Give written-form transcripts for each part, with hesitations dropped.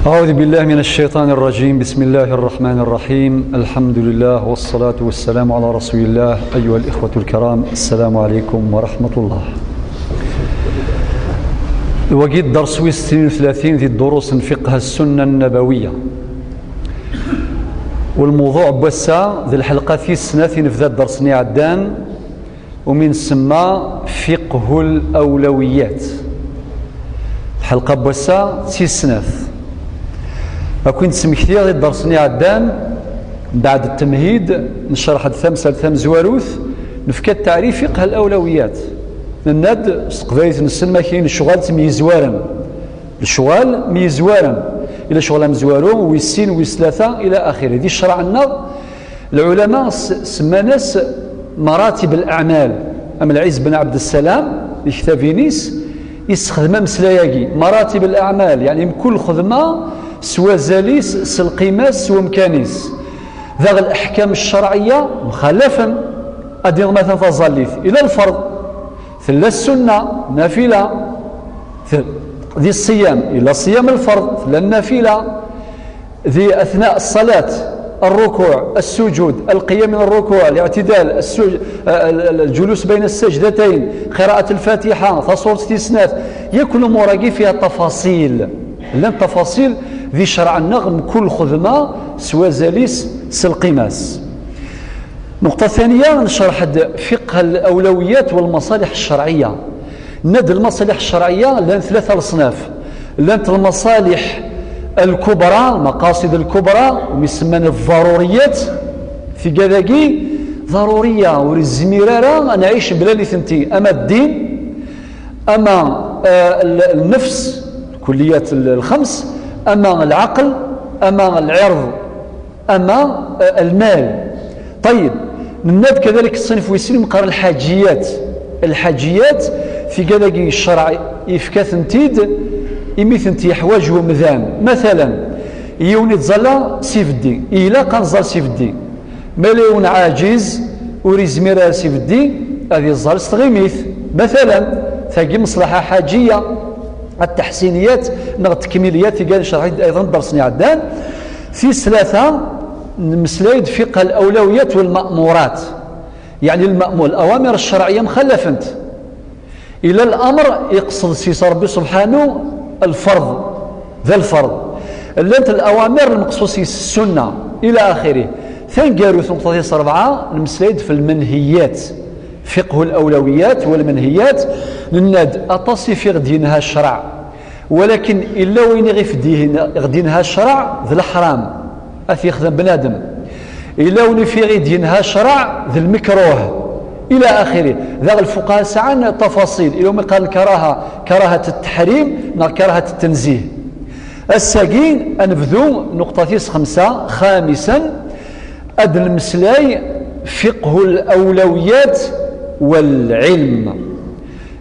أعوذ بالله من الشيطان الرجيم. بسم الله الرحمن الرحيم. الحمد لله والصلاة والسلام على رسول الله. أيها الإخوة الكرام، السلام عليكم ورحمة الله. وقيت درس 32 في دروس فقه السنة النبوية، والموضوع بوسا ذي الحلقة في السنة في درسني عدان ومن سما فقه الأولويات. الحلقة بوسا في السنة كنت سمكتير درسني عدان بعد التمهيد نشرح ثم زواروث نفكت تعريف فقه الأولويات. الند قضية السن ما كاين الشغال ميزوارا، الشغال ميزوارا إلى شغل مزوارو ويسين ويسلاثة إلى آخره. دي شرع لنا العلماء سماناس مراتب الأعمال. أما العز بن عبد السلام يكتفينيس يستخدم مسلاياكي مراتب الأعمال، يعني كل خدمة سوا زاليس سلقيماس سوا مكانيس ذا الأحكام الشرعية مخالفا أدي مثلا فظليث إلى الفرض ثلا السنة نافلة ذي الصيام إلى صيام الفرض ثلا النافلة ذي أثناء الصلاة الركوع السجود القيام من الركوع الاعتدال الجلوس بين السجدتين قراءة الفاتحة سورة الاستثناء. يكون مراقي فيها تفاصيل لن تفاصيل ذي شرع النغم كل خدمة سوا زاليس سلقيماس. نقطة ثانية نشرح فقه الأولويات والمصالح الشرعية. ند المصالح الشرعية لان ثلاثة أصناف. لان المصالح الكبرى المقاصد الكبرى ومسمى الضروريات في كذاكي ضرورية ورزميرارة نعيش بلا لثنتي، أما الدين أما النفس كليات الخمس، أما العقل أما العرض أما المال. طيب نناد كذلك الصنف ويسلم قرار الحاجيات في كذاكي الشرع إفكاثنتيد إميثنتي حواج ومذان. مثلا يوني تزلا سيف الدين إلا كان زال سيف الدين مليون عاجز وريزميرا سيف الدين هذه الزال استغيميث مثلا ثاقي مصلحة حاجية التحسينيات نغ التكميليات في قال شرعي أيضا درسني عدان. في ثلاثة مسلايد فقه الأولويات والمأمورات، يعني الأوامر الشرعية مخلفنت إلى الأمر يقصد سيس ربي سبحانه الفرض ذا الفرض اللي الأوامر المقصوصي السنة إلى آخره. ثاني قالوا نقطة 4 المسلايد في المنهيات فقه الأولويات والمنهيات للناد أطاسي في غدينها الشرع، ولكن إلا وين غدينها الشرع ذا الحرام أثي يخدم بنادم، إلا وين في غدينها الشرع ذا المكروه إلى آخره. ذا الفقهاء سعان تفاصيل إلى ما قال كراهة التحريم كراهة التنزيه. الساقين أنبذو نقطة 5 خامسا أد المسلاي فقه الأولويات والعلم.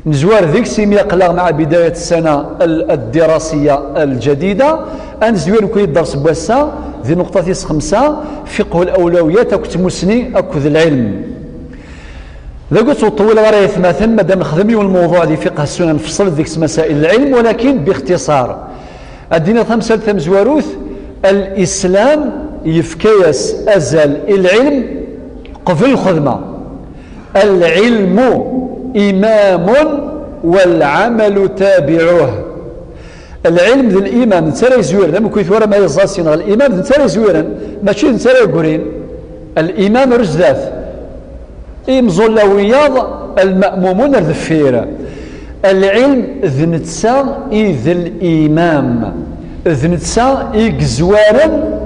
نزوار ذيك سيمي قلق مع بداية السنة الدراسية الجديدة أنزوار كي الدرس بواسا ذي نقطة 5 فقه الأولويات أكت مسني أكد العلم. لا قلت طول غير مثلا مادام نخدمي والموضوع دي فقه السنة نفصل ذيك مسائل العلم ولكن باختصار. أدينا 5 زواروث الإسلام يفكيس أزل العلم قبل الخدمة. العلم إمام والعمل تابعه. العلم ذي الإمام نتسرى يزوير لما كنت ورا ما يزاسين الإمام نتسرى يزويرا ماشي نتسرى يقولين الإمام رجذاث إمزول وياض المأمومون الذفيرة. العلم ذنتسا إذ الإمام ذنتسا إكزوارا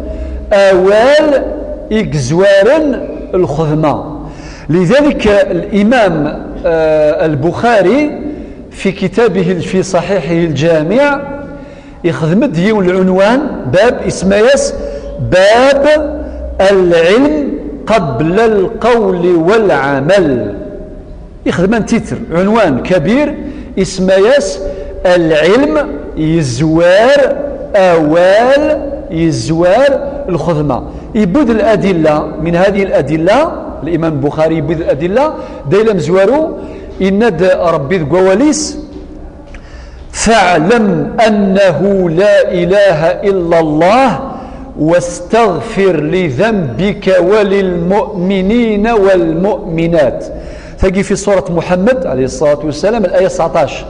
أوال إكزوارا الخدمة. لذلك الإمام البخاري في كتابه في صحيحه الجامع يخدم ديون العنوان باب اسمياس باب العلم قبل القول والعمل. يخدم تيتر عنوان كبير اسمياس العلم يزوار أوال يزوار الخدمة. يبذ الأدلة من هذه الأدلة الإمام البخاري يبذ الأدلة دايلا مزوارو إند ربي ذقواليس فاعلم أنه لا إله إلا الله واستغفر لذنبك وللمؤمنين والمؤمنات. تجي في سورة محمد عليه الصلاة والسلام الآية 19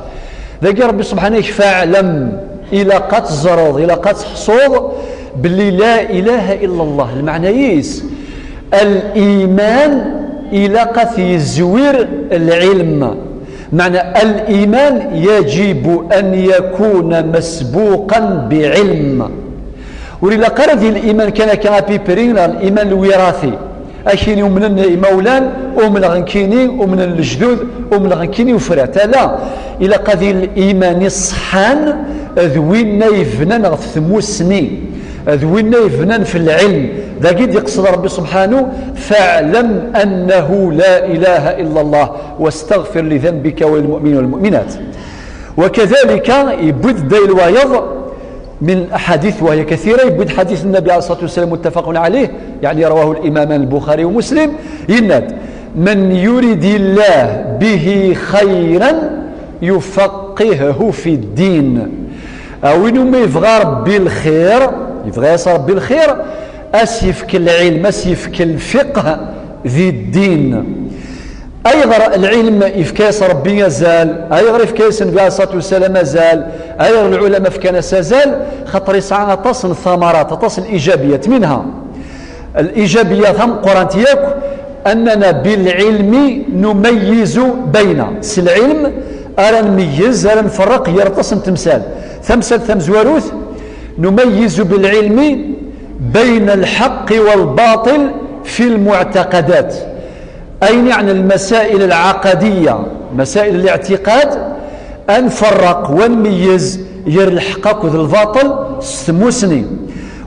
ذاك ربي سبحانه فاعلم إلى قد زرض إلى قد حصوض باللي لا إله إلا الله. المعنى يس الإيمان إلى قد يزوير العلم. معنى الإيمان يجب أن يكون مسبوقا بعلم. ولذا قرد الإيمان كان بيبرين الإيمان الوراثي أكيني ومن مولان ومن غنكيني ومن الجدود ومن غنكيني وفرات لا إلى قد الإيمان الصحان ذوينا يفنان غف ثموسني ذوينا يفنان في العلم ذا قد يقصد ربي سبحانه فاعلم أنه لا إله إلا الله واستغفر لذنبك والمؤمنين والمؤمنات. وكذلك يبد ديل ويض من أحاديث وهي كثيرة. يبد حديث النبي عليه الصلاة والسلام متفق عليه يعني رواه الإمامان البخاري ومسلم يناد من يريد الله به خيرا يفقهه في الدين. أو إنه يبغى ربي الخير يبغى يصير ربي الخير أسيفك العلم أسيفك الفقه ذي الدين. أيضا العلم إفكاس ربي يزال أيضا إفكاس النبي عليه الصلاة والسلام يزال أيضا العلماء فكان سازال خطر يسعى تصل الثمرات تصل الإيجابيات منها الإيجابية ثم قرانتياك أننا بالعلم نميز بين العلم أرى نميز أرى نفرق يرتصن تمثال ثم زواروث نميز بالعلم بين الحق والباطل في المعتقدات أي يعني المسائل العقدية مسائل الاعتقاد أنفرق ونميز ير الحق وذ الباطل ستموسني.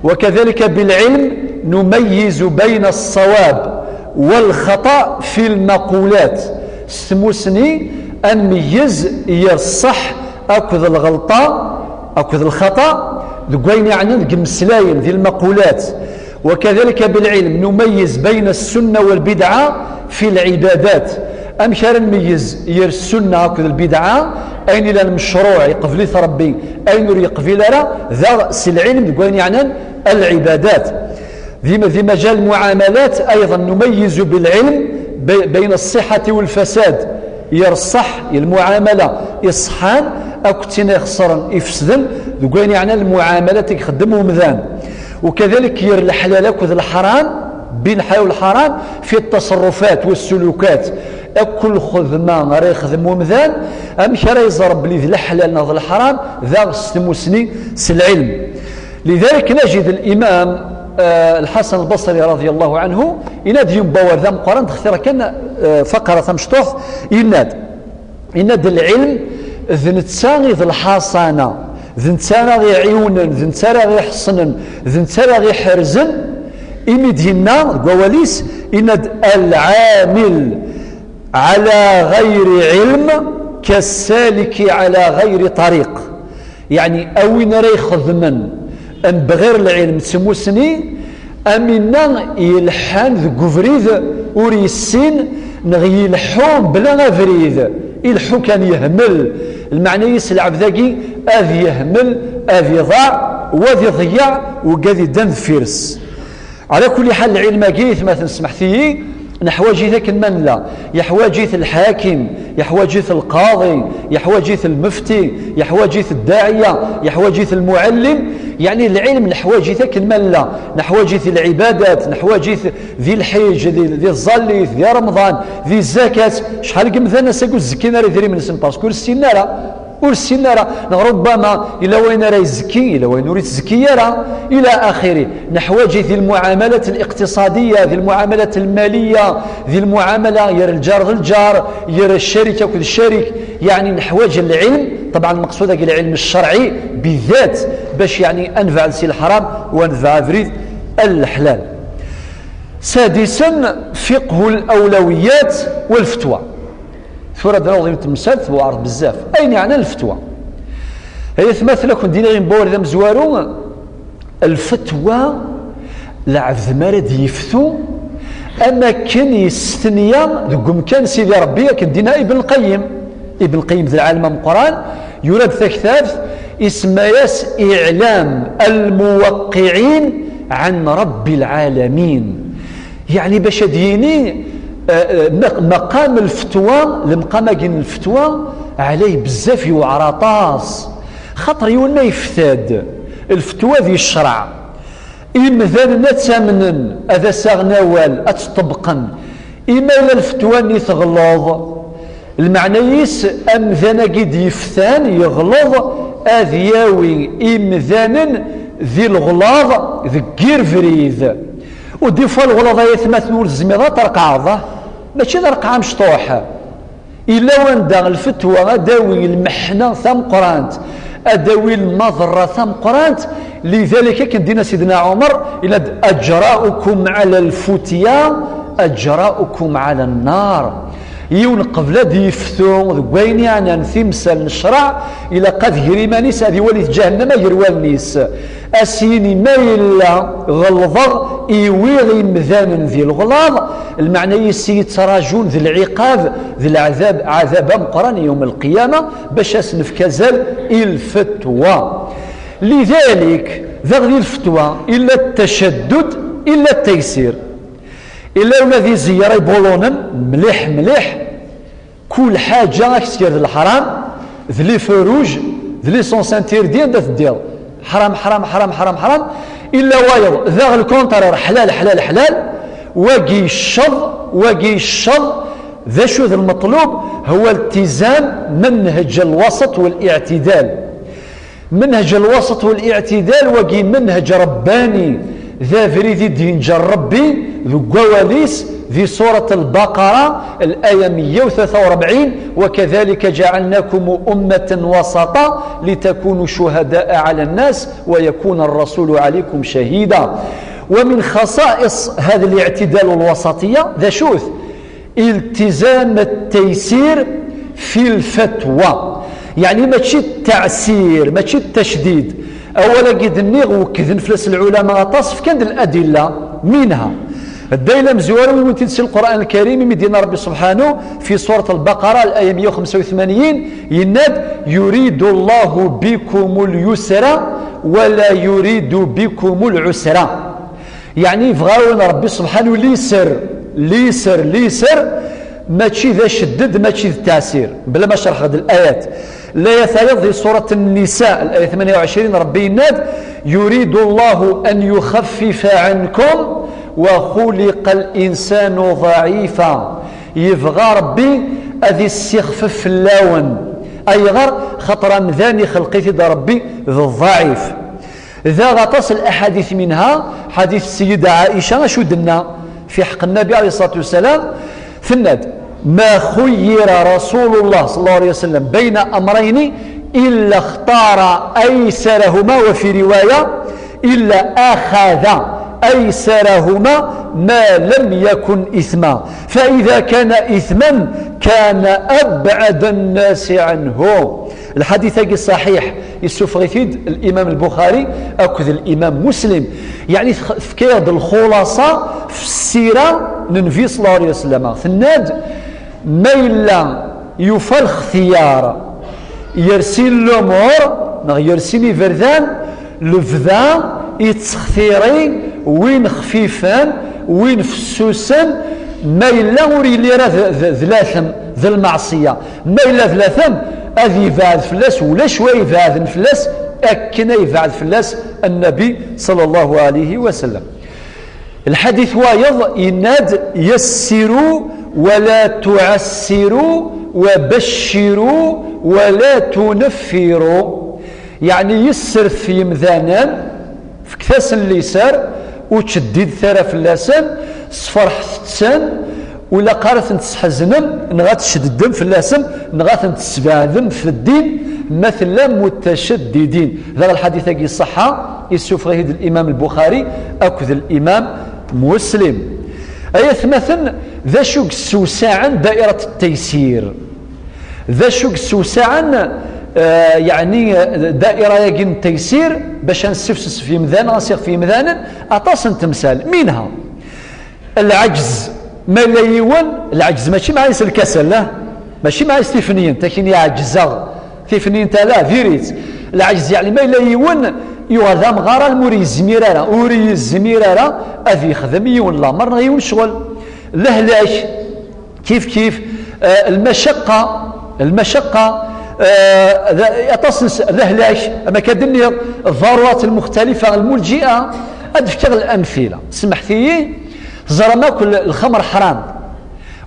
وكذلك بالعلم نميز بين الصواب والخطأ في المقولات ستموسني أنميز ير الصح أكذ الغلطة أكذ الخطأ ذقين يعني نقمسلاين ذي المقولات. وكذلك بالعلم نميز بين السنة والبدعة في العبادات أمشار نميز ير السنة أكذ البدعة أين إلى المشروع يقفل ربي أين يقفل ذا العلم ذقين يعني العبادات. ذي مجال المعاملات أيضا نميز بالعلم بين الصحة والفساد ير الصح المعاملة إصحان أكتنا يخسرا يفسدن ذقين يعني المعاملات يخدموا مذان. وكذلك ير الحلال وذ الحرام بين الحلال والحرام في التصرفات والسلوكات أكل خذما راه يخدموا مذان أمش راه يزرب لي ذي الحلال وذ الحرام ذا ستموسني العلم. لذلك نجد الإمام الحسن البصري رضي الله عنه يناد ينبور ذا مقارن تختار كان فقرة مشطوف يناد العلم ذنتساني ذي الحصانة ذنتساني غي عيونا ذنتساني غي حصنا ذنتساني غي حرزن إمدهنا قواليس يناد العامل على غير علم كالسالك على غير طريق. يعني أوين راه يخدمن أم بغير العلم تسموسني أمنا يلحان ذو قفريذ وريسين نغي يلحون بلا غفريذ يلحو كان يهمل المعنى يسلع بذاقي أذي يهمل أذي ضاع وذي ضيع وقاذي دن فيرس. على كل حال العلم قيث مثلا سمح فيه نحواجي ذاك المن لا يحواجيث الحاكم يحواجيث القاضي يحواجيث المفتي يحواجيث الداعية يحواجيث المعلم. يعني العلم نحواجي ذاك المن لا نحواجيث العبادات نحواجيث ذي الحج ذي الظليث ذي رمضان ذي الزكاة شحال قمثنا ساقو الزكينا راه ذري من اسم باسكو السنارة والسنارة ربما إلى وين راه يزكي إلى وين يريد الزكية إلى آخره. نحواجي ذي المعاملات الاقتصادية ذي المعاملات المالية ذي المعاملة ير الجار ذي الجار ير الشركة وكذا الشريك. يعني نحواج العلم طبعا المقصود العلم الشرعي بالذات باش يعني أنفع لسي الحرام وأنفع فريد الحلال. سادسا فقه الأولويات والفتوى. ثورة نظام تمثلت وعرض بزاف أين يعني الفتوى هي مثلا كنت دينا غنبور ذا مزوارو الفتوى لعب ذمارد يفتو أما كان يستنيا ذو كان سيدي ربي كان دينا ابن القيم ذي العالم من القرآن يراد ثالث اسم ياس إعلام الموقعين عن رب العالمين. يعني باش ديني مقام الفتوى المقام الفتوى عليه بزاف يوعرطاس، خاطر يولنا يفتاد الفتوى ذي الشرع إمذان نتامنن هذا ساغناوال أتطبقا إما إلى الفتوى اللي تغلظ المعنى يس أمذان قد يفتان يغلظ أذياوي إمذان ذي الغلاظ ذكير فريذ وديفا الغلاظ يثمث نور الزميضة ترقعضه ماشي ترقع مشطوحة إلا وان داغ الفتوى أداوي المحنة ثم قرانت أداوي المضرة ثم قرانت. لذلك كان دينا سيدنا عمر إلى أجراؤكم على الفتيا أجراؤكم على النار. يون قبل ديفتو ذوين يعني نثمسل نشرع إلى قد هريمانيس هذه وليت جهنم يروالنيس أسيني ما إلا غلظة إيويغي مذان ذي الغلاظ المعنى يسي تراجون ذي العقاب ذي العذاب عذابا مقران يوم القيامة باش أسنف كزل الفتوى. لذلك ذغذي الفتوى إلا التشدد إلا التيسير إلا الذي زيارة يبولونا مليح مليح كل حاجة كثير الحرام ذلي فروج ذلي سونسانتير دين دا تدير حرام حرام حرام حرام حرام إلا وايض ذا الكونترير حلال حلال حلال واقي الشر ذا شو ذا المطلوب هو التزام منهج الوسط والاعتدال. منهج الوسط والاعتدال واقي منهج رباني ذا فريدي دين ربي ذو قواليس في سورة البقرة الآية 143 وكذلك جعلناكم أمة وسطا لتكونوا شهداء على الناس ويكون الرسول عليكم شهيدا. ومن خصائص هذا الاعتدال والوسطية ذا شوث التزام التيسير في الفتوى. يعني ما تشي التعسير ما تشي التشديد. أولا قد النيغ وكذن فلس العلماء تصف كان الأدلة منها الدليل مزوار من تنسي القرآن الكريم مدينة ربي سبحانه في سورة البقرة الآية 185 يناد يريد الله بكم اليسر ولا يريد بكم العسر. يعني فغاون ربي سبحانه ليسر ما تشي ذا شدد ما تشي ذا تأثير بلا ما شرح هذه الآيات. لا يثالث في سورة النساء الآية 28 ربي يناد يريد الله أن يخفف عنكم وخلق الإنسان ضعيفا. يبغى ربي أذي استخفف اللون أي غير خطر مذاني خلقيتي دا ربي ذو الضعيف. ذا غطس الأحاديث منها حديث السيدة عائشة شو دنا في حق النبي عليه الصلاة والسلام في الناد ما خير رسول الله صلى الله عليه وسلم بين أمرين إلا اختار أيسرهما وفي رواية إلا أخذ أيسرهما ما لم يكن إثما فإذا كان إثما كان أبعد الناس عنه. الحديث صحيح يسفغيثيد الإمام البخاري أكذ الإمام مسلم. يعني فكيد الخلاصة في السيرة ننفي صلى الله عليه وسلم ثناد ما إلا يفال اختيار يرسل الأمور يرسل فردان لفذا يتسختيري وين خفيفان وين فسوسا ما إلا وري لي ذلاثم ذا المعصية ما إلا ذلاثم أذي يفعل فلاس ولا شوي يفعل فلاس أكنا يفعل فلاس النبي صلى الله عليه وسلم. الحديث وايض يناد يسروا ولا تعسروا وبشروا ولا تنفروا. يعني يسر في مذانا في كثاس الليسار وتشديد ثرى فلاسان صفر حتسان ولا قارث تسحزنم نغات تشددم في اللاسم نغات تسبعذم في الدين مثلا متشددين. هذا الحديث يجي الصحة يسوفغيه الإمام البخاري أكذ الإمام مسلم. أيث مثلا ذا شوك سوساعا دائرة التيسير ذا شوك سوساعا يعني دائرة يجي التيسير باش نسفسس في مذان غنصيغ في مذان أعطاس تمثال منها العجز ما لا يوان العجز ماشي مع الكسل لا ماشي مع ستيفنيين تكين يعجزغ كيف انت لا فيريت العجز يعني ما الا يون يغذى مغارة الموري الزميرارة وري الزميرارة أذي خدم يون لا مرة يون شغل لهلاش كيف المشقة تصنس لهلاش أما كدني الضرورات المختلفة الملجئة أذكر الأمثلة سمحتي زرا ماكل الخمر حرام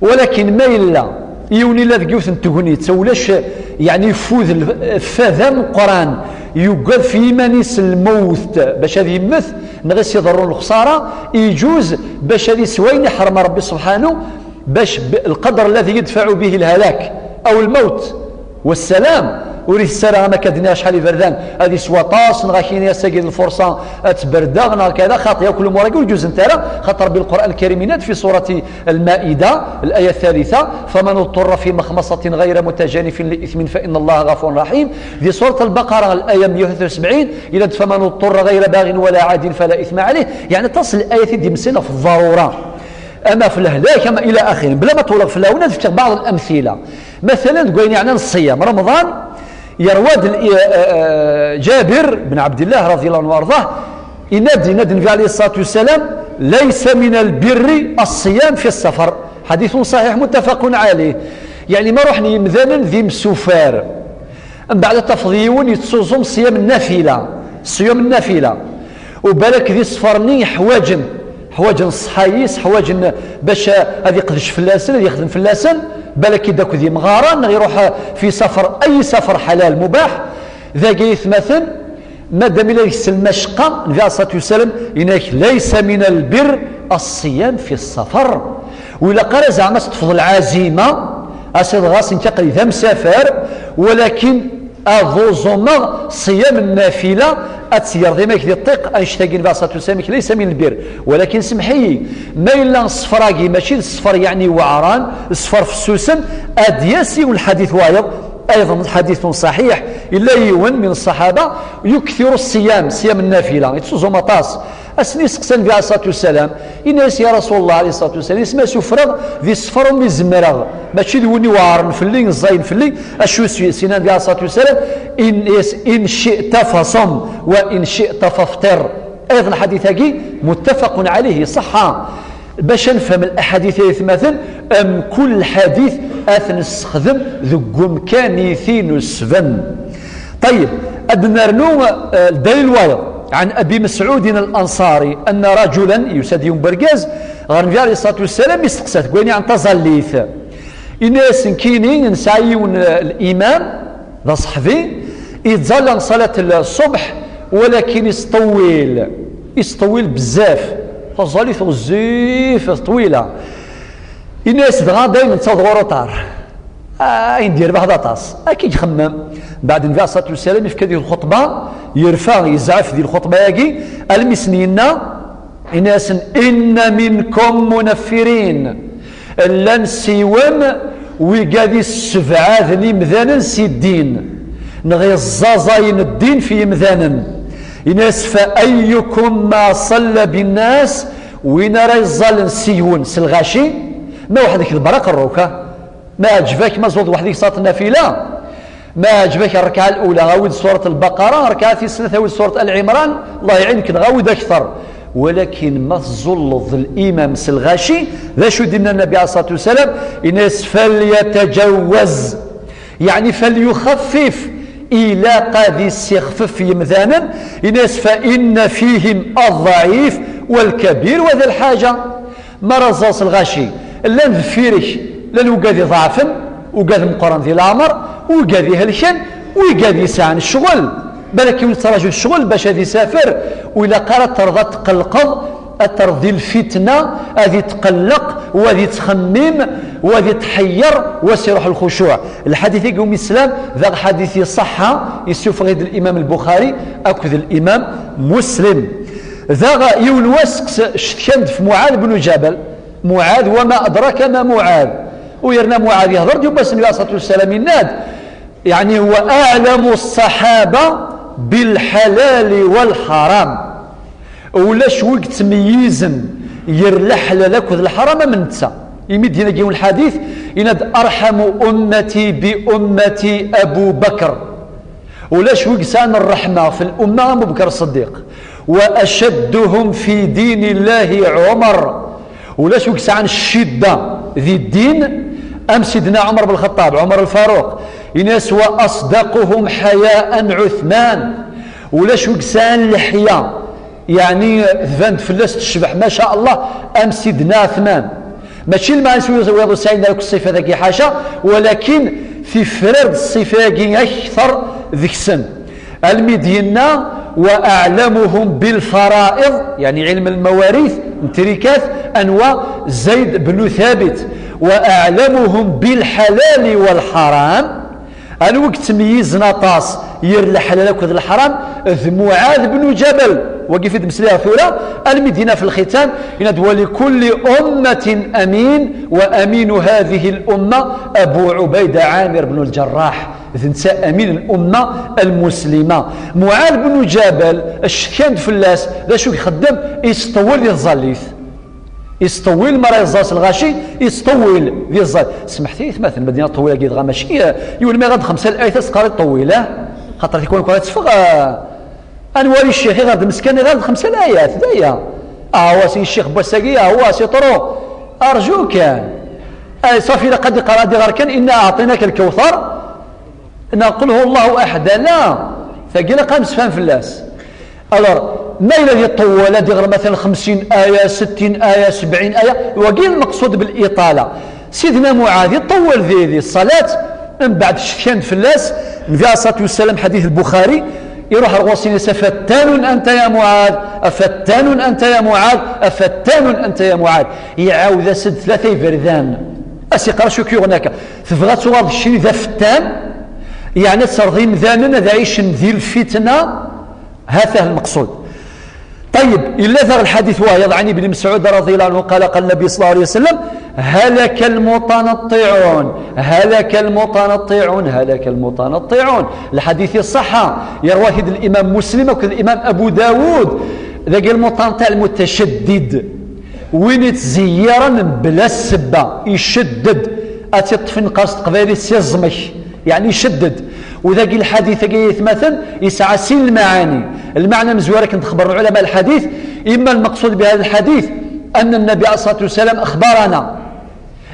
ولكن ما إلا يوني لا ذكيوث تغنيت ولاش يعني يفوذ فذم القرآن يقال في إيمانيس الموت باش هذه يمث نغيس يضرون الخسارة يجوز باش هذه سوين حرم ربي سبحانه باش القدر الذي يدفع به الهلاك أو الموت والسلام وريث السلام ما كدنا شحال بردان هذه سواطاس نغاكين يا ساقي الفرصه تبردغنا كذا خاطئ كل مره يقول جوز انت خاطر بالقران الكريم يناد في سوره المائده الايه الثالثه فمن اضطر في مخمصه غير متجانف لاثم فان الله غفور رحيم في سوره البقره الايه 173 الى فمن اضطر غير باغ ولا عاد فلا اثم عليه يعني تصل الايه دي مسنه في الضروره اما في الهلاك اما الى اخره بلا ما طول في الاونه نذكر بعض الامثله مثلا تقول يعني الصيام رمضان يرواد جابر بن عبد الله رضي الله عنه وارضاه يناد النبي عليه الصلاه والسلام ليس من البر الصيام في السفر حديث صحيح متفق عليه يعني ما روحني مثلا ذي مسوفار من بعد تفضيون يتصوم صيام النافله وبالك ذي صفرني حواجن الصحايس حواجن باش هذه يقدش فلاسن هذه يخدم فلاسن بالك يداك ذي مغارة يروح في سفر أي سفر حلال مباح ذا قيث مثل مادام ليس المشقة النبي عليه الصلاة والسلام إنك ليس من البر الصيام في السفر وإلا قال زعما تفضل العزيمة أسد غاس انتقل إذا مسافر ولكن أظوزما صيام النافلة أتسير ديما كذي الطيق أنشتاقين النبي عليه الصلاة والسلام ليس من البر ولكن سمحي ما إلا الصفراقي ماشي الصفر يعني وعران الصفر في السوسن أدياسي والحديث وايض أيضا حديث صحيح إلا يون من الصحابة يكثر صيام النافلة يتسوزو مطاس أسني سقسان النبي عليه الصلاة والسلام إناس يا رسول الله عليه الصلاة والسلام اسمه سفرغ ذي صفر مزمرغ ماشي ذوني وعرن فلي الزين فلي أشو سينا النبي عليه الصلاة والسلام إن شئت فصم وإن شئت فافطر أيضا الحديث هاكي متفق عليه صحة باش نفهم الاحاديث مثلا ام كل حديث اثن نستخدم ذو مكانيثين السفن طيب ادنرنو الدليل وايض عن ابي مسعود الانصاري ان رجلا يساد يوم برقاز غير النبي عليه الصلاه والسلام يستقسى تقولني عن تزليث الناس كاينين نسايون الامام ذا صحفي يتزلى صلاه الصبح ولكن يستطول بزاف فالزليث غزيف طويله الناس دغا دائما تصاوب غروطار يندير بهذا طاس اكيد يخمم بعد النبي عليه الصلاه والسلام يفك هذه الخطبه يرفع يزعف هذه الخطبه ياكي المسنينا الناس ان منكم منفرين لن سيوم وقادي السبعه ذني مذانا سي الدين نغي الزازاين الدين في مذانا الناس فأيكم ما صلى بالناس وين راه يظل سيون سلغاشي ما وحدك البرق الروكه ما عجبك ما زود وحدك صلاه النافله ما عجبك الركعه الاولى غاود سوره البقره ركعه الثالثه غاود سوره العمران الله يعينك غاود اكثر ولكن ما تزلظ الامام سلغاشي ذا شو دينا النبي عليه الصلاه والسلام الناس فليتجوز يعني فليخفف إلى قد يستخفف يمذانا الناس فإن فيهم الضعيف والكبير وذا الحاجة مرزاص الغاشي لا نذفيرك لا وقاذي ضعفا وقاذي مقرن ذي العمر وقاذي هلكن وقاذي ساعن الشغل بالك يتراجع الشغل باش هذي سافر وإلا قالت ترضى تقلقض أترضي الفتنة هذه تقلق وهذه تخمم وهذه تحير وسيروح الخشوع الحديث يقوم الإسلام ذا حديث صحة يسوفغيد الإمام البخاري أكد الإمام مسلم ذا يون واسق شتكند في معاذ بن جبل معاذ وما أدرك ما معاذ ويرنا معاذ يهضر يبس النبي عليه الصلاة والسلام الناد يعني هو أعلم الصحابة بالحلال والحرام ولاش وقت ميزن يرلح لك الحرام من تسا يمد هنا جيون الحديث يناد أرحم أمتي بأمتي أبو بكر ولاش وقسان الرحمة في الأمة أبو بكر الصديق، وأشدهم في دين الله عمر، ولاش وقسان الشدة ذي الدين أم سيدنا عمر بن الخطاب عمر الفاروق، إناس وأصدقهم حياء عثمان، ولاش وقسان اللحية يعني ذبان فلاس تشبح ما شاء الله أم سيدنا عثمان، ماشي المعنى ويضو سعيد لك الصفة ذاك حاشا، ولكن في فرد الصفة أكثر ذيك السن. المدينة وأعلمهم بالفرائض يعني علم المواريث تركات أنواع زيد بن ثابت، وأعلمهم بالحلال والحرام الوقت تمييزنا طاس ير الحلال وكذا الحرام معاذ بن جبل وقف مسلها ثورة المدينة في الختام يندوى لكل أمة أمين، وأمين هذه الأمة أبو عبيدة عامر بن الجراح ذنسى أمين الأمة المسلمة. معاذ بن جبل الشكاند فلاس لا شو يخدم يستطول الظليث، يستطول مرة الزاس الغاشي يستطول ذي الظل. سمحتي مثلا المدينة طويلة كي دغا ماشي يقول ما غاد 5 الآيات تقرا طويلة خاطر يكون كره تفغ انواري الشيخ غاد مسكن غاد 5 الآيات دايا واسي الشيخ بوساقي هو سيطرو ارجوك صافي لقد قرأ دي غير كان إنا أعطيناك الكوثر نقوله الله أحد لا ثقيل قامس فهم فلاس. الور ما الذي طول دي غير مثلا 50 آية 60 آية 70 آية وقيل المقصود بالإطالة. سيدنا معاذ يطول ذي الصلاة من بعد شكان فلاس النبي عليه الصلاة والسلام حديث البخاري يروح الغوصين فتان أنت يا معاذ أفتان أنت يا معاذ أفتان أنت يا معاذ يعاود سد 3 بردان أسيقرا شوكي هناك تبغى تصور الشيء ذا فتان يعني تصرضي مذانا ذا عيش ذي الفتنة هذا المقصود. طيب إلا ذا الحديث وهي يضعني بن مسعود رضي الله عنه قال النبي صلى الله عليه وسلم هلك المتنطعون هلك المتنطعون هلك المتنطعون. الحديث الصحة يرواه الإمام مسلم وكذا الإمام أبو داود ذاك المتنطع المتشدد وين يتزيرا بلا السبة يشدد أتطفن قصد قبالي سيزمك يعني يشدد. وذاك الحديث مثلا يسعى سين المعنى مزوارة كنت خبر علماء الحديث إما المقصود بهذا الحديث أن النبي عليه الصلاة والسلام أخبرنا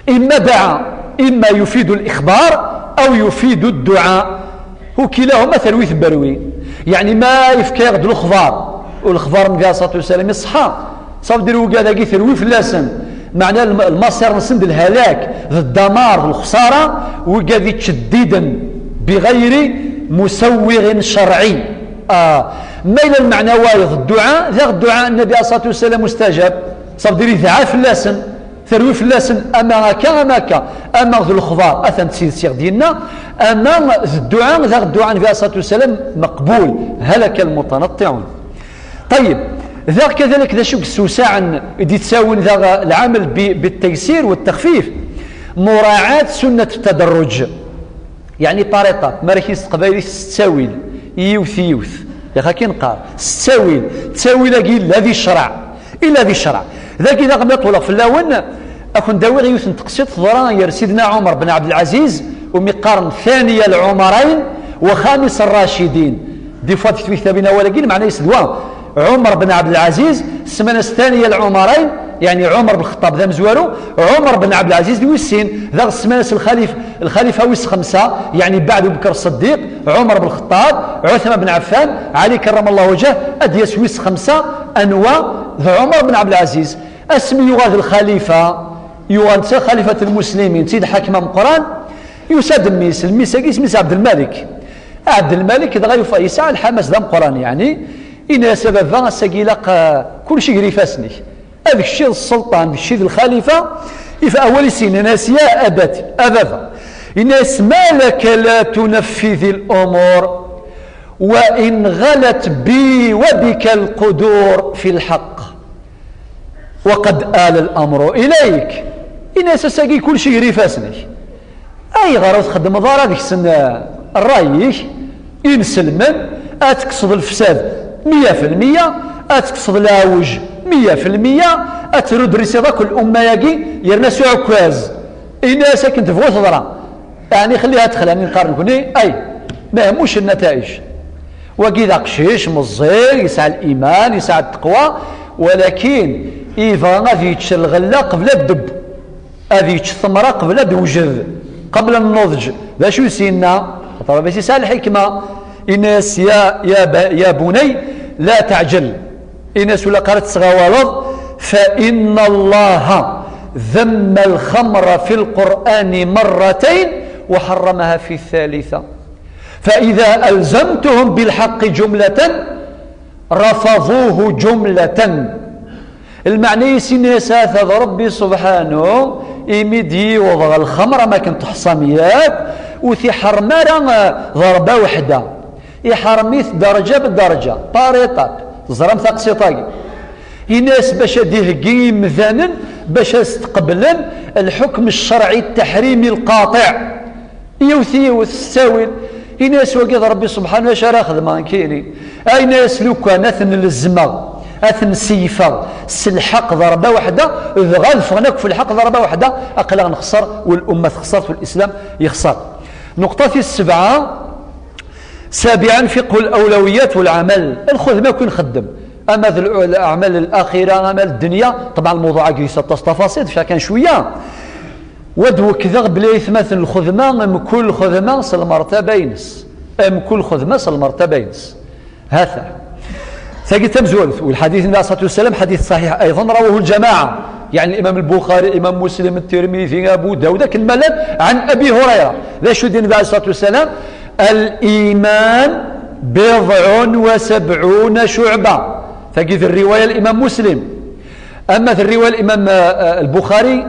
إما دعا إما يفيد الإخبار أو يفيد الدعاء وكلاهما ثلويث بروي يعني ما يفكى يغد الأخبار والأخبار النبي عليه الصلاة والسلام يصحى صاب ديروا كذا ثلوي في اللسن معناه المصير نسند الهلاك الدمار الخسارة وكذا تشديدا بغير مسوغ شرعي. ما إلى المعنى وايض الدعاء ذا الدعاء النبي عليه الصلاة والسلام مستجاب صاب ديري ذعا في اللسن ثروي في اللسن أماك أما ذو الخضار أثن تسير ديننا أما الدعاء ذا الدعاء النبي عليه الصلاة والسلام مقبول هلك المتنطعون. طيب ذا كذلك ذا شوك سوساعا دي تساوي ذا العمل بالتيسير والتخفيف مراعاة سنة التدرج يعني طريقة مراكز قبائل ستاويل يوث يا خاكين قال ستاويل تساويل إلا ذي الشرع إلا ذي الشرع ذاك إذا قم يطول في اللون أكون داوي غيوث تقصيد ضرائر سيدنا عمر بن عبد العزيز ومقارن ثانية العمرين وخامس الراشدين دي فات في كتابنا ولكن معناه يسدوا عمر بن عبد العزيز السمانة الثانية العمرين يعني عمر بن الخطاب ذا مزوارو عمر بن عبد العزيز ويسين ذا السمانة الخليفة ويس 5 يعني بعد أبو بكر الصديق عمر بن الخطاب عثمان بن عفان علي كرم الله وجهه أديس ويس 5 أنواع ذا عمر بن عبد العزيز اسمي يغاث الخليفة يوانسى خليفة المسلمين سيد حاكم القرآن يساد الميس عبد الملك إذا غير فايسع الحماس ذا القرآن يعني إن سبب سقيلق كل شيء ريفاسني هذا الشيء السلطان الشيء الخليفة في أول سنة ناس يا أبدا الناس ما لك لا تنفذ الأمور وإن غلت بي وبك القدور في الحق وقد آل الأمر إليك الناس ساقي كل شيء ريفاسني أي غرض خدم ضار هذيك السنة الرأي ينسلمن أتقصد الفساد 100% أتقصد العوج 100% أترد رسالة كل أمة يجي يرنسو عكواز الناس كنت فوت ضرا يعني خليها تدخل يعني نقارن كوني أي ما هموش النتائج وكذا قشيش مزير يسعى الإيمان يسعى التقوى، ولكن إذا غادي يتشر الغلة قبل الدب، غادي يتشر الثمرة قبل الوجد، قبل النضج. ذا شو سينا طلب يسعى الحكمة. إناس يا بني لا تعجل، إناس ولا قرأت صغاولض، فإن الله ذم الخمر في القرآن مرتين وحرمها في الثالثة، فإذا ألزمتهم بالحق جملة رفضوه جملة. المعنى يسينيس هذا ربي سبحانه إمدي وضغ الخمر ما كنت حصاميات وثي حرمارا ضربة وحدة، يحرميث درجة بالدرجة طاريطات زرم ثقسيطاقي الناس باش ديهقي مثلا باش استقبلا الحكم الشرعي التحريمي القاطع يوثي الساويل. الناس وقيد ربي سبحانه وتعالى خدمان كيني اي ناس لو كان اثن الزمغ اثن سيفا الحق ضربه واحده غنفغناك في الحق ضربه واحده اقل نخسر والامه خسرت والاسلام يخسر. نقطه السبعه سابعا فقه الاولويات والعمل. الخذ ما يكون خدم اما الاعمال الاخيره اعمال الدنيا طبعا الموضوع كيسا تفاصيل فكان شويه ودو كذا بلا يثمثل الخدمه كل خدمه المرتبه ينس كل خدمه المرتبه ينس هذا ثقيل تمزول. والحديث النبي صلى الله عليه وسلم حديث صحيح ايضا رواه الجماعه، يعني الامام البخاري الامام مسلم الترمذي ابو داود كالملل عن ابي هريره. ذا شو دين النبي عليه الصلاه والسلام الايمان 70 شعبه، فقيد الروايه الامام مسلم. اما في الروايه الامام البخاري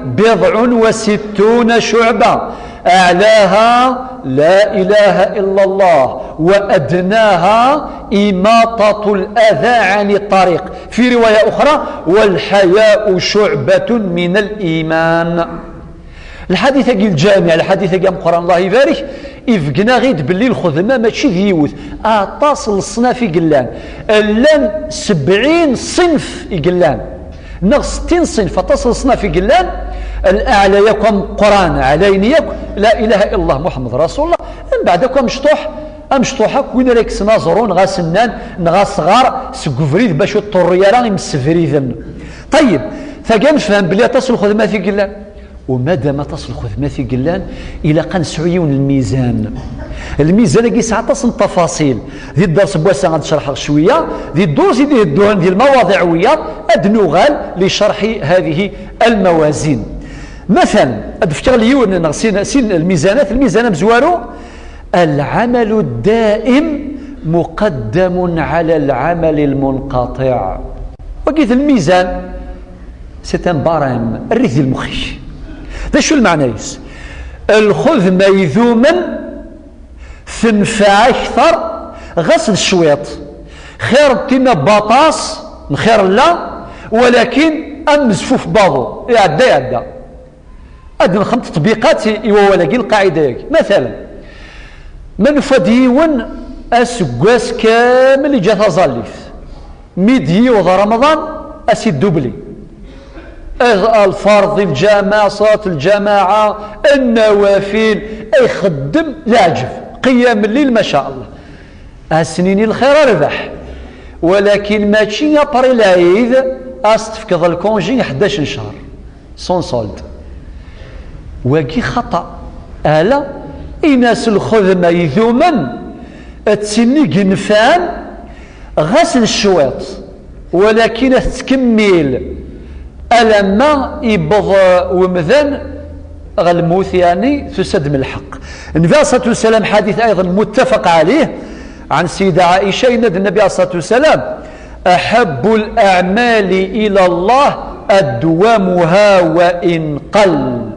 60 شعبه، اعلاها لا اله الا الله وادناها اماطه الاذى عن الطريق. في روايه اخرى والحياء شعبه من الايمان. الحديث الجامع الحديث قام قران الله يبارك يفقنا غيد باللي الخدمه ماشي ديوث اتصل الصناف يقلان لان 70 صنف يقلان نغ 60 صنف تصل صناف يقلان. الاعلى يكون قران علين يكون لا اله الا الله محمد رسول الله، من بعدكم مشطوحه وين راك سنازرون غا سنان نغا صغار سكفريد باش الطريران يمسفريذن. طيب فقام نفهم بلي تصل الخدمه في قلان، ومادام تصل الخدمه في قلان الى قنسعيون الميزان كيسعى تصل تفاصيل ذي الدرس بواسع غنشرح شويه ذي الدروس ذي الدهن ذي المواضيعيه ادنوغال لشرح هذه الموازين. مثلا ادفتر ليون سين الميزانات مزوارو العمل الدائم مقدم على العمل المنقطع. وقيت الميزان ستن بارام الريث المخيش. ذا شو المعنى يس الخذ ميذوما تنفع اكثر غسل الشويط خير تينا باطاس خير لا، ولكن امزفوف بعضو يعدى ادن 5 تطبيقات يولاقي القاعده مثلا من فديون اسكواس كامل اللي جات ظالف ميدي وضا رمضان اسي الدوبلي الفرض الجماعة صلاة الجماعة النوافل اي خدم لاجف قيام الليل ما شاء الله السنين الخير ربح، ولكن ماشي يابري العيد استفقد الكونجي 11 شهر سون سولد واقي خطأ. الا إناس الخدمة يذوما تسني قنفان غسل الشويط ولكن تكمل ألما يبض ومذن غالموت يعني تسد من الحق. النبي عليه الصلاة والسلام حديث أيضا متفق عليه عن سيدة عائشة إن النبي عليه الصلاة والسلام أحب الأعمال إلى الله أدومها وإن قل.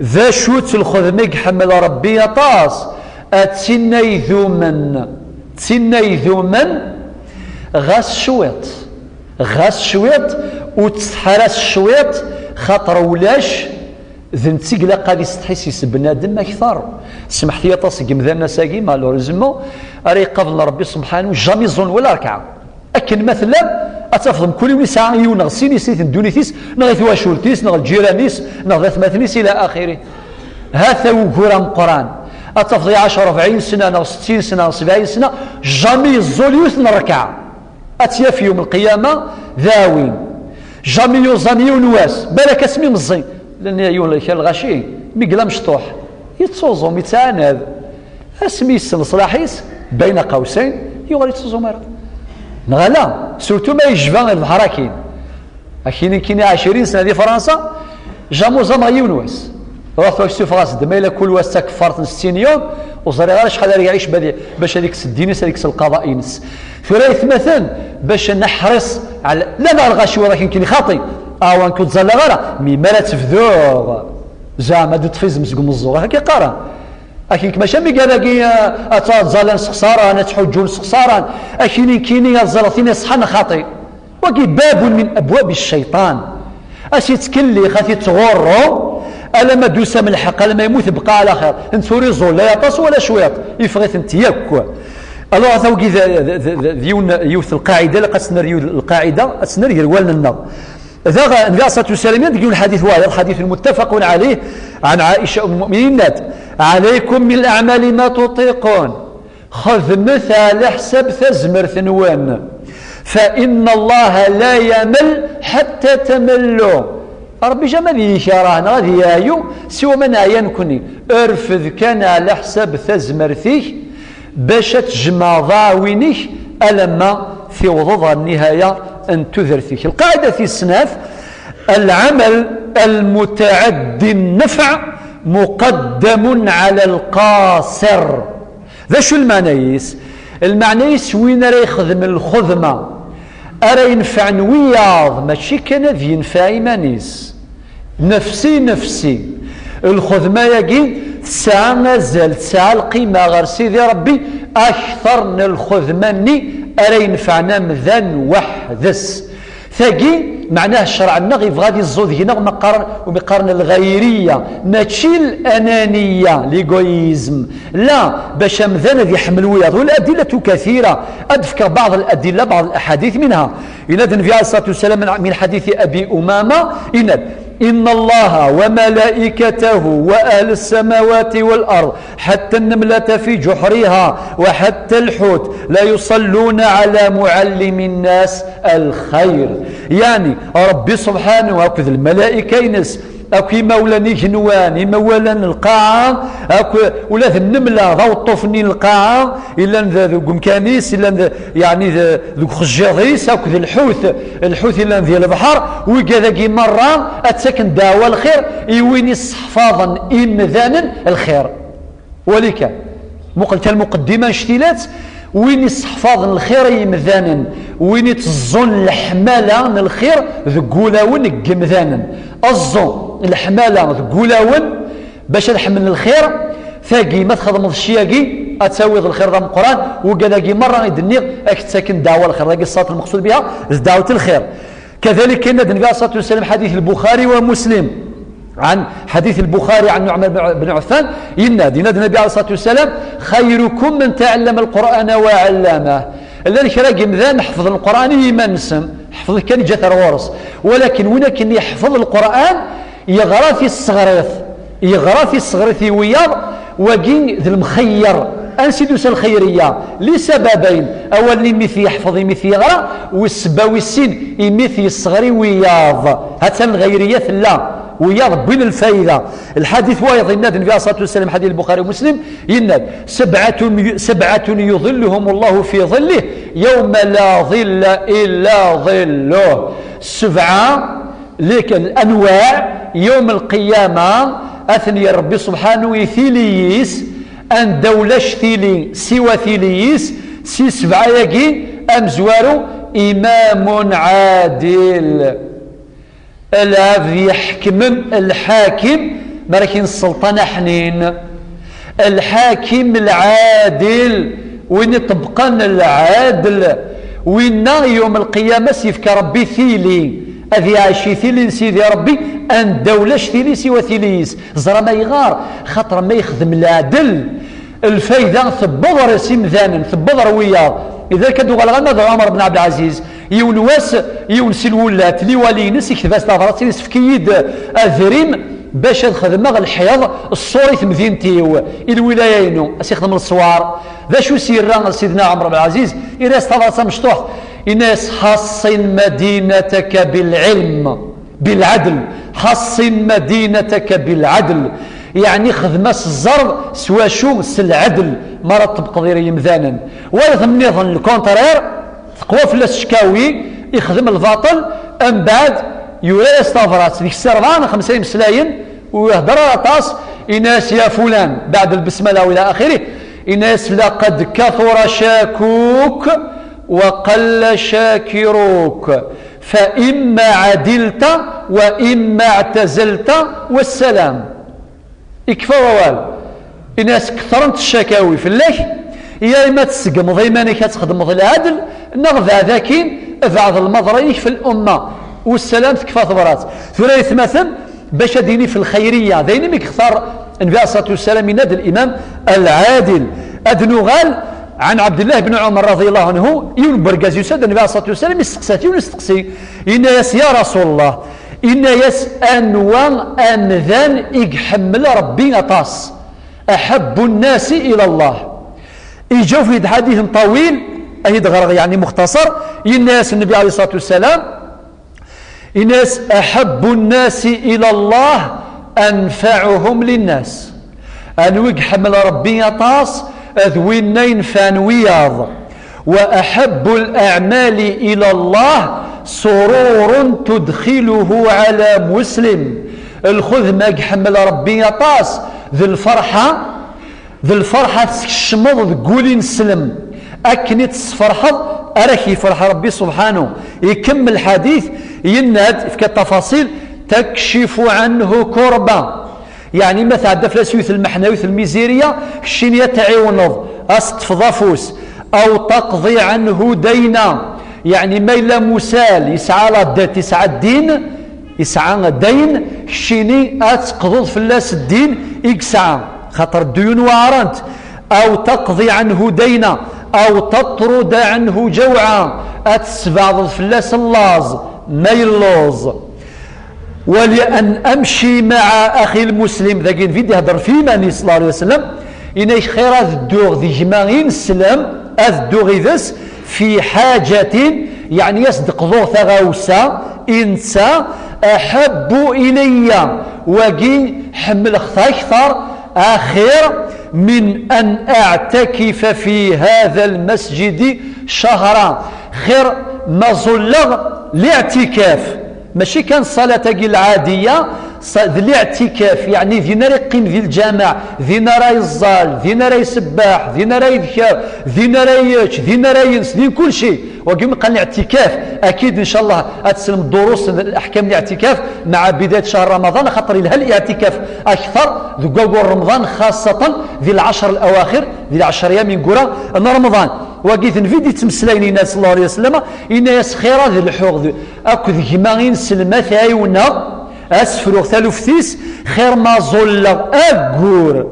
ذا شوت الخدمة حمل ربي طاس تسني ذومن غاس شويط وتحرس شويط خاطر ولاش ذن تيقلا قادي يستحس بنادم اكثر. سمحت لي تصق مذانا ساقي مالوريزمو اري قبل ربي سبحانه جامي زون ولا ركعه اكن مثلا اتفضل كل يوم ساعه يونغ سيني سيت دونيتيس نغيث واشولتيس نغ الجيرانيس نغ ثماثنيس الى اخره. هذا وقران قران أتفضي 10 40 سنة أو 60 سنة أو 70 سنة جامي الزوليوث نركع أتيا في يوم القيامة ذاوين جامي يوزاني ونواس بالك اسمي مزي لأن يقول لك الغشي ميقلا مشطوح يتصوزهم يتعاند اسمي الصلاحيس بين قوسين يغالي تصوزهم مرة نغلا سورتو ما يجبان البحراكين كاين 20 سنة دي فرنسا جامو زمغي ونواس رافع شتو فرنسا دما إلا كل واس تكفرت 60 يوم وصار غير شحال يعيش باش هذيك الدينيس هذيك القضاء ينس فرايث مثلا باش نحرص على لا الغاشي ولكن كاين خاطي او كنت زال غير مي مالا تفذوغ زعما دو تفيز مسقوم الزور هكا قرا اكين كماشا مي قال لك اتزال سخساره انا تحجون سخساره كاينين الزلاطين صحن خاطي وكي باب من ابواب الشيطان اشي تكلي خاطي تغرو الا ما دوسا من الحق الا ما يموت بقى على خير انتوري زول لا يطاس ولا شويط يفغيت انت ياك الوغ ثوكي يوث القاعده لقد سنريو القاعده سنريو والنا ذا النبي صلى الله عليه وسلم يقول الحديث واحد الحديث المتفق عليه عن عائشه ام المؤمنين عليكم من الاعمال ما تطيقون خذ مثال حسب ثزمر ثنوان فان الله لا يمل حتى تملوا ربي جمال يشارعنا غادي يايو سوى من عيان كوني ارفذ كان على حساب ثزمرثيه باش تجمع ضاوينيه ألما في وضوضها النهاية أن تذرثيه القاعدة في السناف العمل المتعدي النفع مقدم على القاصر ذا شو المعنيس المعنيس وين راه يخدم الخدمة أرى ينفع نوياض ماشي كان ذي ينفع إيمانيس نفسي الخدمة يجي تسعى مازال تسعى القيمة غير سيدي ربي أكثر من الخدمة ني أرى ينفعنا مذان وحدس ثقي معناه الشرع النغي غادي الزود هنا ومقارنة الغيرية ماشي الأنانية ليغويزم لا باش مذان ذي يحمل وياض والأدلة كثيرة أذكر بعض الأدلة بعض الأحاديث منها إن النبي عليه الصلاة والسلام من حديث أبي أمامة إن الله وملائكته وأهل السماوات والأرض حتى النملة في جحرها وحتى الحوت لا يصلون على معلم الناس الخير يعني ربي سبحانه وكذا الملائكة ينس أكو مولاني جنوان مولا القاعة أكو ولا ذا النملة ذا الطفني القاعة إلا ذا قمكانيس إلا يعني ذا خجاغيس أكو ذا الحوت إلا ذا البحر وكذا مرة أتسكن داوى الخير يويني استحفاظا إمذانا الخير ولك مقلت المقدمة اشتيلات وين استحفاظ الخير يمذانا وين تظن الحمالة الخير ذقولاون قمذانا الظن الحمالة ذقولاون باش نحمل الخير ثاقي ما تخدم الشياقي اتساويض الخير ذا القرآن وقالاقي مرة يدنيغ اكتساكن دعوة الخير ذاقي الصلاة المقصود بها دعوة الخير كذلك كان النبي صلى الله عليه وسلم حديث البخاري ومسلم عن حديث البخاري عن نعمان بن عثمان ينادي النبي عليه الصلاة والسلام خيركم من تعلم القرآن وعلمه الذي راقي مذان حفظ القرآن يمنسم حفظ كان جاثر ورس ولكن وين كان يحفظ القرآن يغرى في الصغرث وياض وقين ذي المخير أنسدوس الخيرية لسببين أول لمثي يحفظ يمثي يغرى والسباوي السين يمثي الصغري وياض هاتن الغيرية لا وياض بين الفائدة الحديث وايض يناد النبي صلى الله عليه وسلم حديث البخاري ومسلم يناد سبعة يظلهم الله في ظله يوم لا ظل إلا ظله سبعة لك الأنواع يوم القيامة أثني ربي سبحانه يثيليس أن دولش ثيلي سوى ثيليس سي سبعة يجي أمزوارو إمام عادل الذي يحكم الحاكم مراكين السلطنة حنين الحاكم العادل وين طبقان العادل وين يوم القيامة سيفك ربي ثيلي أذي عاشي ثيلي سيدي ربي أن دولش ثيلي سوى ثيليس زرا ما يغار خاطر ما يخدم العدل الفايدة ثبضر سمذانا ثبضر وياه إذا كدو غالغانا عمر بن عبد العزيز يونواس يونسي الولات لي ولينس يكتباس تافراتين سفكيد أذريم باش تخدم الحياض الصوري مدينتي الولايين اسيخدم الصوار ذا شو سيرا سيدنا عمر بن العزيز إلى استفاصا مشطوح الناس حصن مدينتك بالعلم بالعدل حصن مدينتك بالعدل يعني خدمة الزرب سوا شو العدل مرة تبقى غير يمذانا ويثم نظن الكونترير تقوى في الشكاوي يخدم الباطل أم بعد يوري استفرات ديك السربان 50 مسلاين ويهدر طاس إناس يا فلان بعد البسملة وإلى آخره إناس لقد كثر شاكوك وقل شاكروك فإما عدلت وإما اعتزلت والسلام يكفى ووال الناس كثرت الشكاوي في الله يا إما تسقم ضيمانك تخدم ضي العدل نغذى ذاكين بعض المضريك في الأمة والسلام تكفى ثبرات ثلاث مثل باش ديني في الخيرية ديني ميك اختار النبي عليه الصلاة والسلام يناد الإمام العادل أدنغال عن عبد الله بن عمر رضي الله عنه ينبرقز يسد النبي عليه الصلاة والسلام يستقساتي ونستقسي إن يس يا رسول الله إن يس أنوان أمذان يحمل ربي أطاس أحب الناس إلى الله يجو في حديث طويل أهيد غرغ يعني مختصر الناس النبي عليه الصلاة والسلام الناس أحب الناس إلى الله أنفعهم للناس أنوج حمل ربي طاس أذوينين فانوياض وأحب الأعمال إلى الله سرور تدخله على مسلم الخذ ما حمل ربي طاس ذي الفرحة تشمض قولي نسلم أكنت فرحة أركي فرح ربي سبحانه يكمل الحديث يناد في التفاصيل تكشف عنه كربة يعني مثلا دفلسيوث المحنويث الميزيرية الشينية تعيونض أستفضافوس أو تقضي عنه دينا يعني ما إلا مسال يسعى لدات يسعى الدين يسعى الدين الشيني أتقضض في اللاس الدين يقسع خطر الديون وعرانت أو تقضي عنه دينا أو تطرد عنه جوعا أتسبعض في اللاس اللاز ما يلوز ولأن أمشي مع أخي المسلم ذاكين فيدي هدر في ماني صلى الله عليه وسلم إنه خير الدوغ ذي جماعين السلام الدوغ ذس في حاجة يعني يصدق ذو ثغوسا إنسا أحب إلي وقي حمل أكثر آخر من أن أعتكف في هذا المسجد شهرا خير ما ظلغ لاعتكاف ماشي كان صلاة العادية الاعتكاف يعني ذي نرى يقيم ذي الجامع ذي نرى يزال ذي نرى يسبح ذي نرى يذكر ذي نرى يش ذي نرى ينس ذي كل شيء وقيم قال الاعتكاف أكيد إن شاء الله أتسلم الدروس الأحكام الاعتكاف مع بداية شهر رمضان خاطر لها الاعتكاف أكثر ذو رمضان خاصة ذي العشر الأواخر ذي العشر أيام من قرى أن رمضان وقيت نفيدي تمسلين الناس صلى الله عليه وسلم إن يسخير ذي الحوغ أكو ذي جماعين سلمات عيونا أسفر ثالثيس خير ما ظل أقور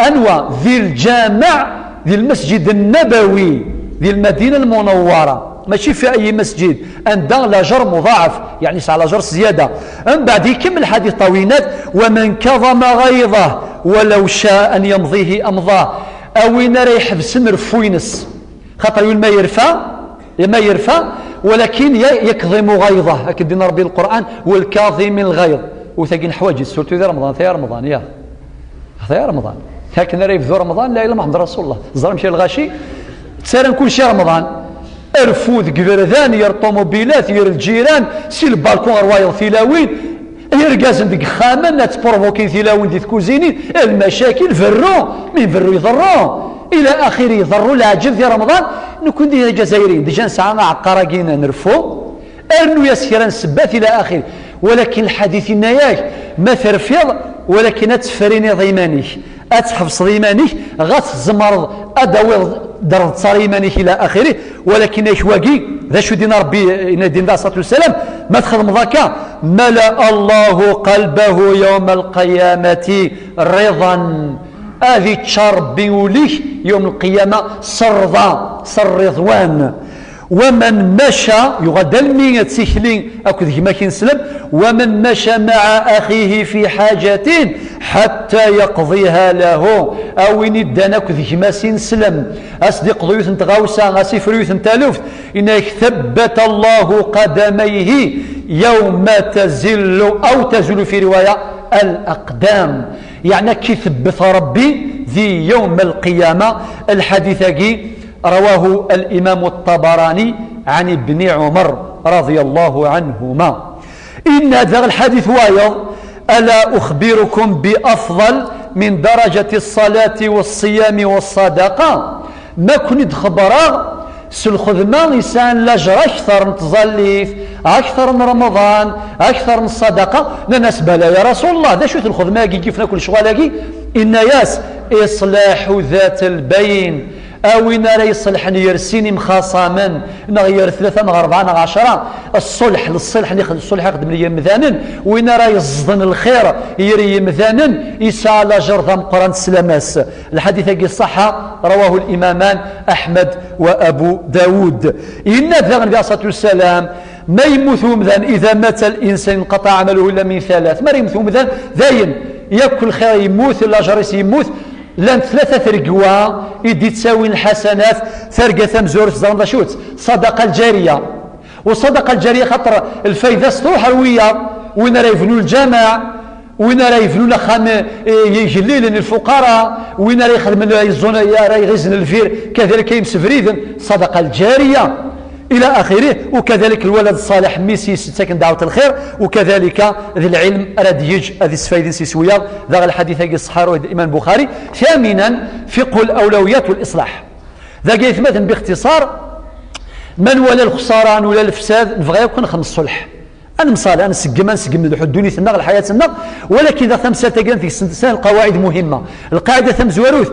أنوى ذي الجامع ذي المسجد النبوي ذي المدينة المنورة ماشي في أي مسجد أن لاجر مضاعف يعني على لاجر زيادة أم بعد يكمل الحديث طويلات ومن كظم غيظه ولو شاء أن يمضيه أمضاه أو نرى يحبس مرفوينس خاطر يقول ما يرفع ولكن يكظم غيظه أكدنا ربي القرآن والكاظم الغيظ وثقين حواجز سورة ذي رمضان ثيا رمضان ثيا رمضان هكذا نرى في رمضان لا إله محمد رسول الله الظلم شيء الغاشي تسارن كل شيء رمضان ارفوذ قبردان ير طوموبيلات ير الجيران سي البالكون روايض ثلاوين يرقازن ديك خامة نتبروفوكي ثلاوين دي كوزينين المشاكل فرو من فرو يضرون إلى آخره يضروا العجل في رمضان نكون دي الجزائريين دي جان ساعة عقارقينا نرفو أرنو يسيران سبات إلى آخره ولكن الحديث النياك ما ترفض ولكن أتفريني ضيمانيك أتحفظ ضيمانيك غاث زمرض أدوي درد صريمانيك إلى آخره ولكن إشواقي ذا شو دين ربي إن دين الصلاة والسلام ما تخدم ذاك ملأ الله قلبه يوم القيامة رضا هذه تشرب بيوليه يوم القيامة سر رضوان ومن مشى يغدل مين تسكلين أكد كما كنسلم ومن مشى مع أخيه في حاجة حتى يقضيها له أو ندان أكد كما سنسلم أصدق ضيوث تغاوسا أسفر يوث تالوف إنك ثبت الله قدميه يوم تزل أو تزل في رواية الأقدام يعني كي ثبت ربي ذي يوم القيامة. الحديث رواه الإمام الطبراني عن ابن عمر رضي الله عنهما. إن هذا الحديث وايض ألا أخبركم بأفضل من درجة الصلاة والصيام والصدقة ما كنت خبرا سالخدمة لسان لاجر أكثر نتظليف أكثر من رمضان أكثر من الصدقة ننسب يا رسول الله دا شوث الخدمة كيف ناكل شغالاكي إن ياس إصلاح ذات البين أو إن لا يصلح يرسيني مخاصما نغير 3 نغير 4 نغير 10 الصلح للصلح الصلح يقدم لي مثانا وإن راه يصدن الخير يري مثانا يسعى لاجر ذم قران السلاماس. الحديث كي الصحة رواه الإمامان أحمد وأبو داود. إن ذا النبي عليه الصلاة والسلام ما يموت مثلا إذا مات الإنسان انقطع عمله إلا من 3 ما يموت مثلا ذاين يأكل خير يموت لاجر يموت لان 3 ثرقوا يدي تساوي الحسنات ثرقة ثمزور زرندا شوت صدقة الجارية والصدقة الجارية خاطر الفايدة سطوح روية وين راه يبنوا الجامع وين راه يبنوا لخام يجليل الفقراء وين راه يخدم راه يغزن الفير كذلك يمسفريد صدقة الجارية إلى آخره. وكذلك الولد الصالح ميسي ساكن دعوة الخير وكذلك ذي العلم رديج هذه السفايدين سيسويا ذا الحديث هاجي الصحاري الإمام البخاري. ثامنا فقه الأولويات والإصلاح ذا جاي ثمثلا باختصار من ولا الخسران ولا الفساد نبغي يكون خمس صلح أنا مصالح أنا نسقم الحدوني ثنا الحياة ثنا ولكن إذا ثمسة تجان في سنة القواعد مهمة. القاعدة ثم زواروث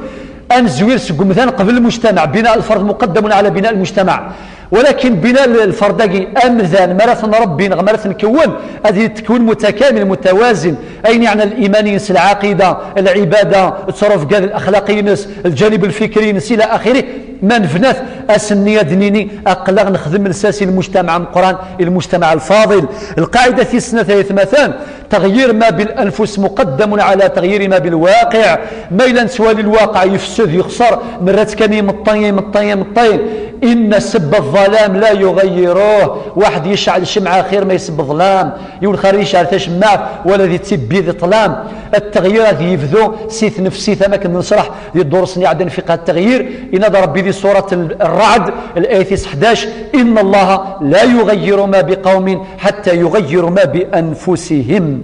أن زوير سقم مثلا قبل المجتمع بناء الفرد مقدم على بناء المجتمع ولكن بناء الفردقي أمذان ماراثن ربي ماراثن كون هذه تكون متكامل متوازن أين يعني الإيماني العقيدة العبادة التصرف قاد الأخلاقي نس الجانب الفكري نس إلى آخره ما نفناث أسنية دنيني أقلق نخدم الساسي المجتمع من القرآن المجتمع الفاضل. القاعدة في السنة 3 مثلا تغيير ما بالأنفس مقدم على تغيير ما بالواقع ميلا سوى للواقع يفسد يخسر مرات كان يمطين إن سب الظلام لا يغيروه واحد يشعل شمعة خير ما يسب الظلام يقول خير يشعل تشمع ولا ذي تسبي ذي ظلام. التغيير هذه يفذو سيث نفسي ثما كن نصرح يدرسني عدن فقه التغيير إن هذا ربي ذي سورة الرعد الآية 11 إن الله لا يغير ما بقوم حتى يغيروا ما بأنفسهم.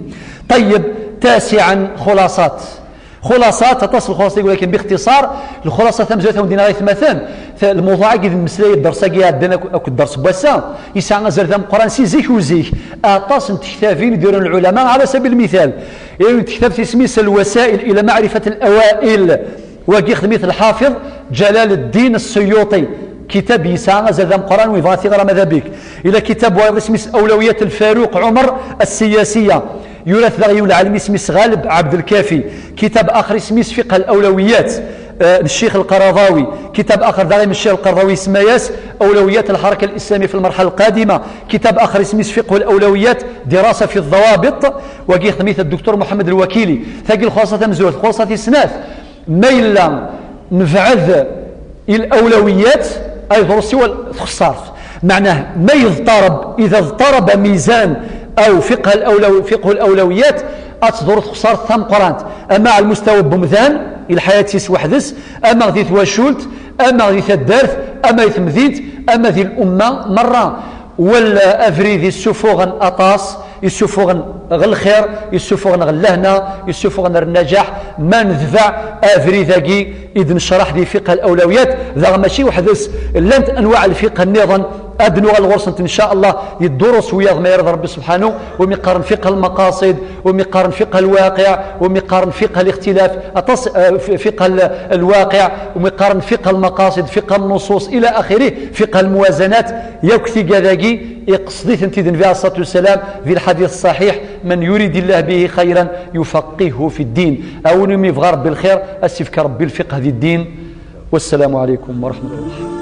طيب تاسعا خلاصات تصل خلاصة ولكن باختصار الخلاصة ثمزوثة ودينا غيث مثلا الموضوع كيف المسلية الدرس كي عندنا أكو الدرس بوسا يسعى نزل ذا القرآن سيزيك وزيك أطاس تكتافين يديرون العلماء على سبيل المثال يعني تكتاب تسميس الوسائل إلى معرفة الأوائل وكي خدمية الحافظ جلال الدين السيوطي كتاب يسعى نزل ذا القرآن ويفغاثي غير ماذا بك إلى كتاب وايض اسميس أولويات الفاروق عمر السياسية يورث لغي العالمي اسميس غالب عبد الكافي. كتاب آخر اسميس فقه الأولويات الشيخ القرضاوي. كتاب آخر داغي من الشيخ القرضاوي اسمياس أولويات الحركة الإسلامية في المرحلة القادمة. كتاب آخر اسميس فقه الأولويات دراسة في الضوابط وكي خدمية الدكتور محمد الوكيلي. ثقيل خلاصة مزول خلاصة السناف ميلا نفعذ الأولويات أي ضرسي والخصار معناه ما يضطرب إذا اضطرب ميزان أو فقه الأولويات أتصدر خسارة ثم قرانت أما على المستوى بمثان الحياة وحدث أما غدي ثواشولت أما غدي ثدارث أما يثمذيت أما ذي الأمة مرة ولا أفريذي السفوغن أطاس يسفوغن غالخير يسفوغن غاللهنا يسفوغن النجاح ما نذفع أفريذاكي إذ نشرح ذي فقه الأولويات ذا ماشي وحدث لانت أنواع الفقه النظام أدنو الغرصة إن شاء الله يدرس وياض ما يرضى ربي سبحانه ومقارن فقه المقاصد ومقارن فقه الواقع ومقارن فقه الاختلاف فقه الواقع ومقارن فقه المقاصد فقه النصوص إلى آخره فقه الموازنات يكثي كذاكي يقصدي تنتيذ في الصلاة والسلام في الحديث الصحيح من يريد الله به خيرا يفقهه في الدين أو نمي في غرب بالخير أسفك ربي الفقه في الدين. والسلام عليكم ورحمة الله.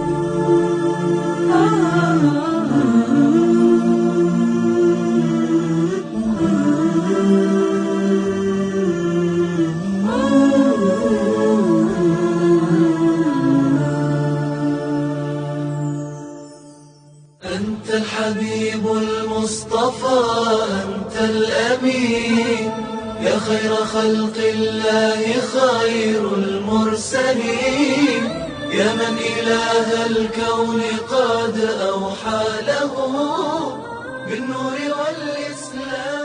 المصطفى أنت الأمين، يا خير خلق الله خير المرسلين، يا من إله الكون قد أوحى له بالنور والإسلام.